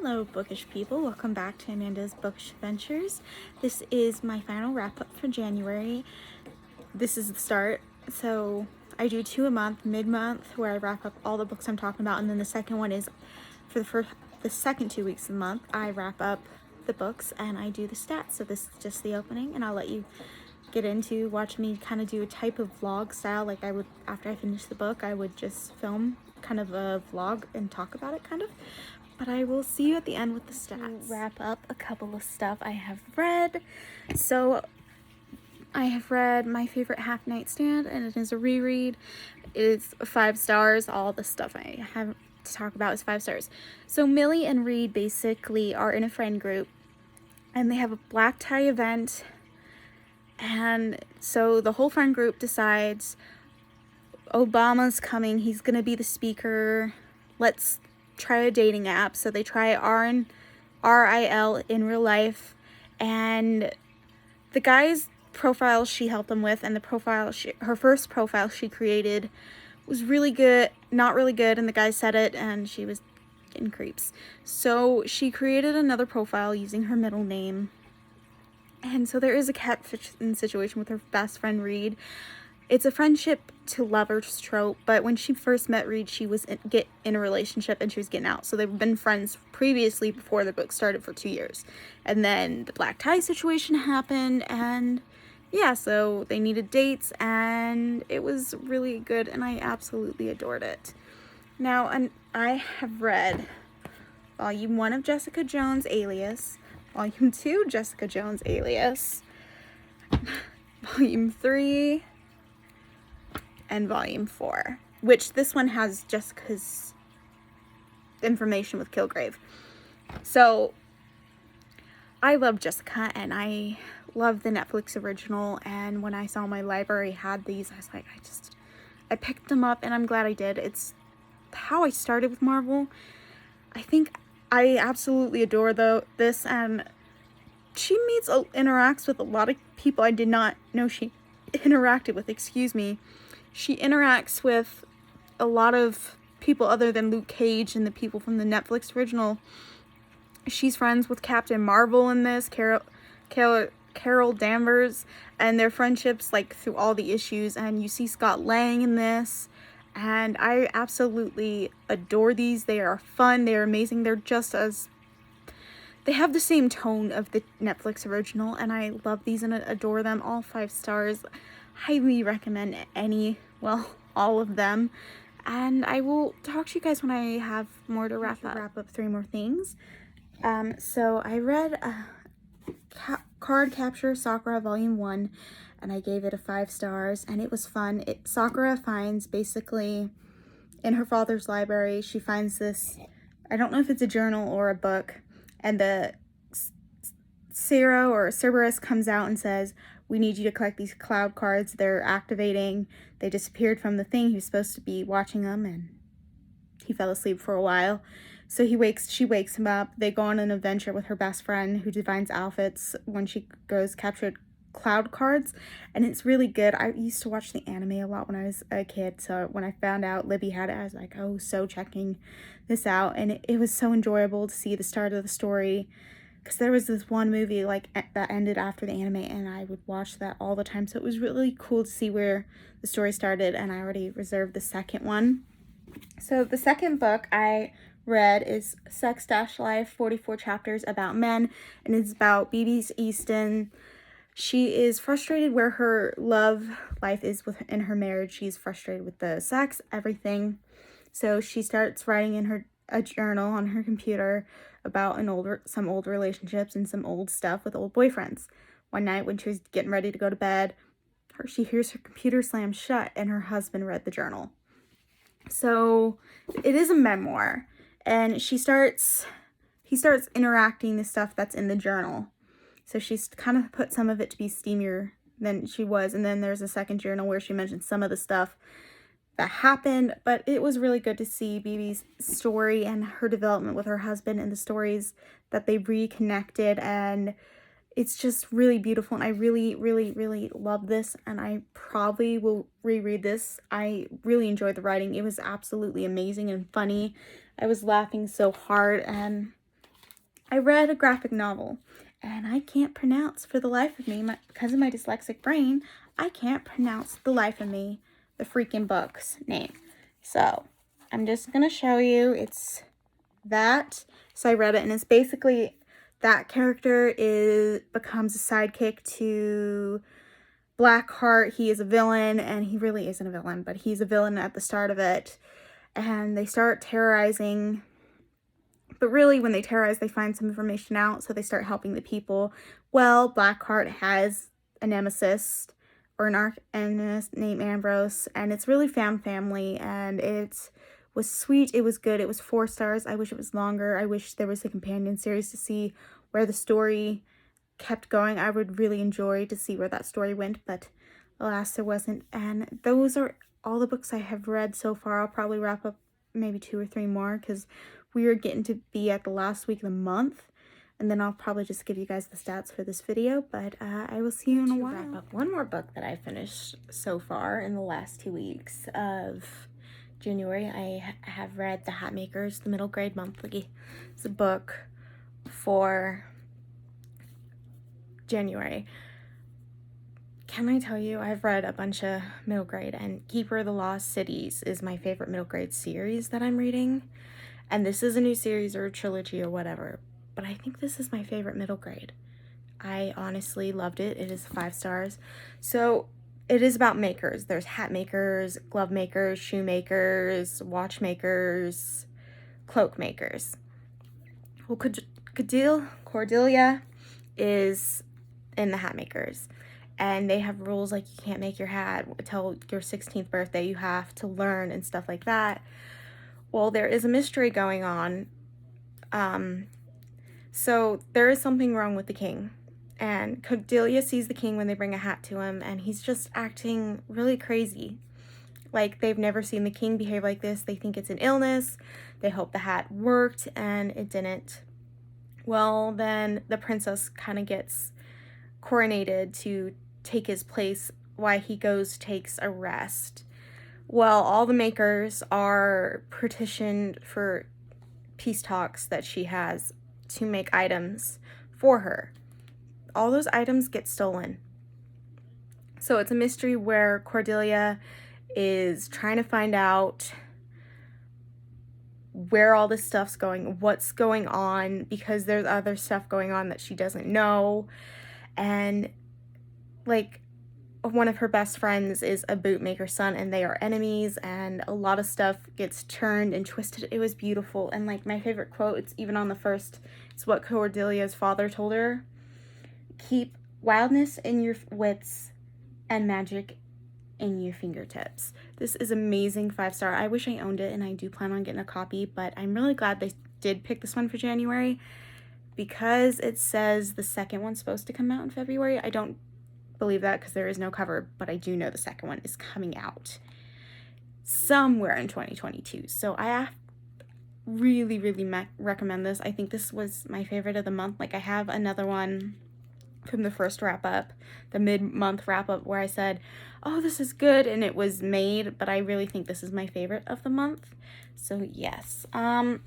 Hello, bookish people. Welcome back to Amanda's Bookish Adventures. This is my final wrap-up for January. This is the start. So I do 2 a month, mid-month, where I wrap up all the books I'm talking about, and then the second one is for the second 2 weeks of the month, I wrap up the books and I do the stats. So this is just the opening, and I'll let you get into watch me kind of do a type of vlog style. Like I would, after I finish the book, I would just film kind of a vlog and talk about it kind of. But I will see you at the end with the stats. Wrap up a couple of stuff I have read. So I have read My Favorite Half Nightstand, and it is a reread. It is 5 stars. All the stuff I have to talk about is 5 stars. So Millie and Reed basically are in a friend group, and they have a black tie event. And so the whole friend group decides Obama's coming. He's going to be the speaker. Let's try a dating app. So they try RIL in real life, and the guy's profile she helped them with, and the profile her first profile she created was really good, not really good, and the guy said it, and she was getting creeps. So she created another profile using her middle name, and so there is a catfish situation with her best friend Reed. It's a friendship to lovers trope, but when she first met Reed, she was in a relationship and she was getting out. So they've been friends previously before the book started for 2 years. And then the black tie situation happened, and yeah, so they needed dates, and it was really good, and I absolutely adored it. Now, I have read Volume 1 of Jessica Jones Alias, Volume 2 Jessica Jones Alias, Volume 3, and Volume 4, which this one has Jessica's information with Kilgrave. So I love Jessica, and I love the Netflix original, and when I saw my library had these, I was like, I picked them up, and I'm glad I did. It's how I started with Marvel. I think I absolutely adore this, and she interacts with a lot of people I did not know she interacted with, She interacts with a lot of people other than Luke Cage and the people from the Netflix original. She's friends with Captain Marvel in this, Carol Danvers, and their friendships like through all the issues. And you see Scott Lang in this, and I absolutely adore these. They are fun. They are amazing. They have the same tone of the Netflix original, and I love these and adore them. All 5 stars. Highly recommend all of them. And I will talk to you guys when I have more to wrap up 3 more things. So I read Card Capture Sakura Volume 1, and I gave it a 5 stars, and it was fun. Sakura finds basically in her father's library, she finds this, I don't know if it's a journal or a book, and the Cero or Cerberus comes out and says, we need you to collect these cloud cards. They're activating. They disappeared from the thing. He was supposed to be watching them, and he fell asleep for a while. So she wakes him up. They go on an adventure with her best friend who divines outfits when she goes captured cloud cards, and it's really good. I used to watch the anime a lot when I was a kid, so when I found out Libby had it, I was like, oh, so checking this out, and it was so enjoyable to see the start of the story, because there was this one movie like that ended after the anime, and I would watch that all the time, so it was really cool to see where the story started, and I already reserved the second one. So the second book I read is Sex Life, 44 Chapters About Men, and it's about BB Easton. She is frustrated where her love life is within her marriage. She's frustrated with the sex, everything. So she starts writing in a journal on her computer about some old relationships and some old stuff with old boyfriends. One night when she was getting ready to go to bed, she hears her computer slam shut, and her husband read the journal. So it is a memoir, and he starts interacting the stuff that's in the journal. So she's kind of put some of it to be steamier than she was. And then there's a second journal where she mentions some of the stuff that happened. But it was really good to see BB's story and her development with her husband and the stories that they reconnected. And it's just really beautiful. And I really, really, really love this. And I probably will reread this. I really enjoyed the writing. It was absolutely amazing and funny. I was laughing so hard, and I read a graphic novel, and I can't pronounce for the life of me, because of my dyslexic brain, I can't pronounce the life of me the freaking book's name. So I'm just going to show you. It's that. So I read it, and it's basically that character becomes a sidekick to Blackheart. He is a villain, and he really isn't a villain, but he's a villain at the start of it. And they start terrorizing. But really, when they terrorize, they find some information out, so they start helping the people. Well, Blackheart has a nemesis, or an arch enemy named Ambrose, and it's really family, and it was sweet, it was good, it was 4 stars. I wish it was longer. I wish there was a companion series to see where the story kept going. I would really enjoy to see where that story went, but alas, there wasn't. And those are all the books I have read so far. I'll probably wrap up maybe 2 or 3 more, because we are getting to be at the last week of the month, and then I'll probably just give you guys the stats for this video, but I will see you in a while. Wrap up one more book that I finished so far in the last 2 weeks of January. I have read The Hatmakers, the Middle Grade Monthly. It's a book for January. Can I tell you, I've read a bunch of middle grade, and Keeper of the Lost Cities is my favorite middle grade series that I'm reading. And this is a new series or a trilogy or whatever, but I think this is my favorite middle grade. I honestly loved it. It is 5 stars. So it is about makers. There's hat makers, glove makers, shoe makers, watch makers, cloak makers. Well, Cordelia is in the hat makers, and they have rules like you can't make your hat until your 16th birthday. You have to learn and stuff like that. Well, there is a mystery going on. So there is something wrong with the king. And Cordelia sees the king when they bring a hat to him, and he's just acting really crazy. Like, they've never seen the king behave like this. They think it's an illness. They hope the hat worked, and it didn't. Well, then the princess kind of gets coronated to take his place while he takes a rest. Well, all the makers are petitioned for peace talks that she has to make items for her. All those items get stolen. So it's a mystery where Cordelia is trying to find out where all this stuff's going, what's going on, because there's other stuff going on that she doesn't know. And like, one of her best friends is a bootmaker's son, and they are enemies, and a lot of stuff gets turned and twisted. It was beautiful. And like, my favorite quote, it's even on the first, it's what Cordelia's father told her: keep wildness in your wits and magic in your fingertips. This is amazing, 5 star. I wish I owned it, and I do plan on getting a copy, but I'm really glad they did pick this one for January, because it says the second one's supposed to come out in February. I don't believe that because there is no cover, but I do know the second one is coming out somewhere in 2022. So I really recommend this. I think this was my favorite of the month. Like, I have another one from the first wrap up, the mid-month wrap up, where I said, oh, this is good, and it was made, but I really think this is my favorite of the month. So yes, I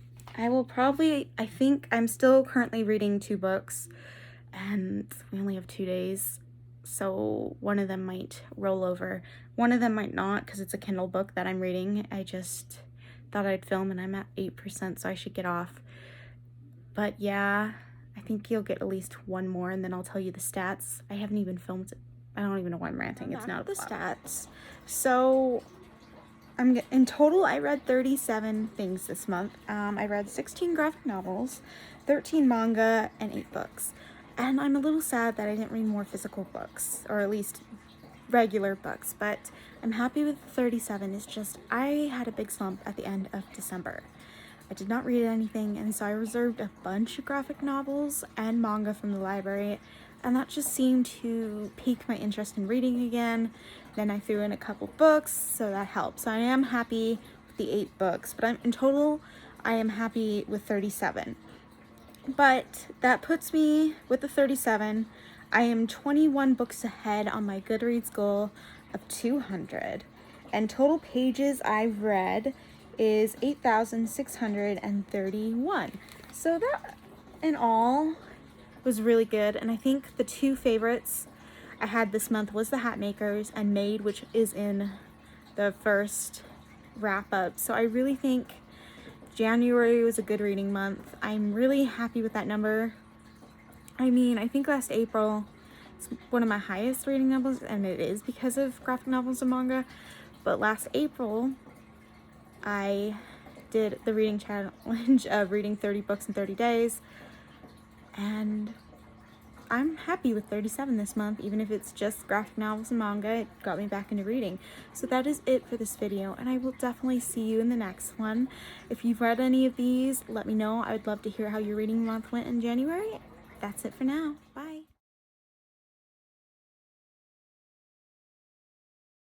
think I'm still currently reading 2 books, and we only have 2 days. So one of them might roll over. One of them might not, because it's a Kindle book that I'm reading. I just thought I'd film, and I'm at 8%, so I should get off. But yeah, I think you'll get at least 1 more, and then I'll tell you the stats. I haven't even filmed it. I don't even know why I'm ranting. It's not the stats. So in total, I read 37 things this month. I read 16 graphic novels, 13 manga, and 8 books. And I'm a little sad that I didn't read more physical books, or at least regular books, but I'm happy with 37. It's just, I had a big slump at the end of December. I did not read anything, and so I reserved a bunch of graphic novels and manga from the library, and that just seemed to pique my interest in reading again. Then I threw in a couple books, so that helped. So I am happy with the 8 books, but in total, I am happy with 37. But that puts me with the 37. I am 21 books ahead on my Goodreads goal of 200. And total pages I've read is 8,631. So in all, was really good. And I think the two favorites I had this month was The Hatmakers and Made, which is in the first wrap up. So I really think January was a good reading month. I'm really happy with that number. I mean, I think last April it's one of my highest reading numbers, and it is because of graphic novels and manga. But last April, I did the reading challenge of reading 30 books in 30 days, and I'm happy with 37 this month. Even if it's just graphic novels and manga, it got me back into reading. So that is it for this video, and I will definitely see you in the next one. If you've read any of these, let me know. I would love to hear how your reading month went in January. That's it for now. Bye.